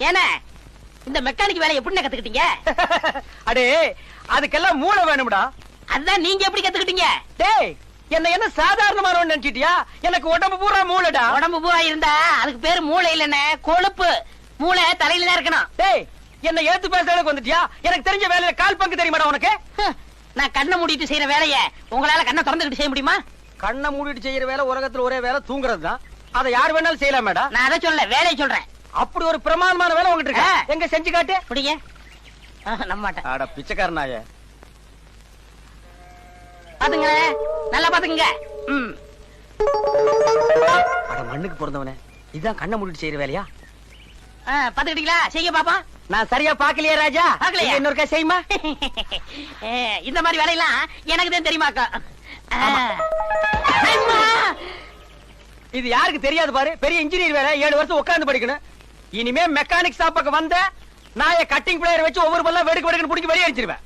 ஏன்னா இந்த மெக்கானிக் வேலை எப்படி கத்துக்கிட்டீங்க? அடே அதுக்கெல்லாம் மூளை வேணும்டா. அதான் நீங்க எப்படி கத்துக்கிட்டீங்க? டேய் என்ன சாதாரணமானவன் நினைச்சிட்டியா? எனக்கு உடம்பு பூரா மூளைடா. உடம்பு பூரா இருந்தா அதுக்கு பேரு மூளை இல்லன்னு, கொழுப்பு. மூளை தலையில தான் இருக்கணும். டேய் என்ன ஏத்து பேசுறதுக்கு வந்துட்டியா? எனக்கு தெரிஞ்ச வேலையில கால் பங்கு தெரியுமாடா உனக்கு? நான் கண்ணை மூடிட்டு செய்யற வேலைய உங்களால கண்ணை திறந்துகிட்டு செய்ய முடியுமா? கண்ணை மூடிட்டு செய்யற வேலை உலகத்துல ஒரே வேலை தூங்குறது தான். அதை யார் வேணாலும் செய்யலாம் மேடம். நான் அதை சொல்ல வேலையை சொல்றேன். அப்படி ஒரு பிரமாதமான வேலை உங்ககிட்ட இருக்கு. எங்க செஞ்சு காட்டு. புடிங்க. நம்ப மாட்டேன். அட பிச்சைக்காரனாயே. பாத்துங்க, நல்லா பாத்துங்க. அட மண்ணுக்கு பிறந்தவனே, இதான் கண்ணை மூடிட்டு செய்யற வேலையா? பாத்துக்கிட்டீங்களா? செய்ய பாப்பா. நான் சரியா பாக்கலையா ராஜா? பாக்கலையா? இன்னொருக்கா செய்யுமா? இந்த மாதிரி வேலையெல்லாம் எனக்கு தான் தெரியுமாக்கா. இது யாருக்கு தெரியாது பாரு. பெரிய இன்ஜினியர் வேற 7 வருஷம் உட்கார்ந்து படிக்கணும். இனிமே மெக்கானிக் ஷாப்புக்கு வந்த நான் கட்டிங் பிளேயர் வச்சு ஒவ்வொரு பல்ல வெடுக்கு வெடுக்குன்னு புடிச்சு வெளியே அடிச்சிருவேன்.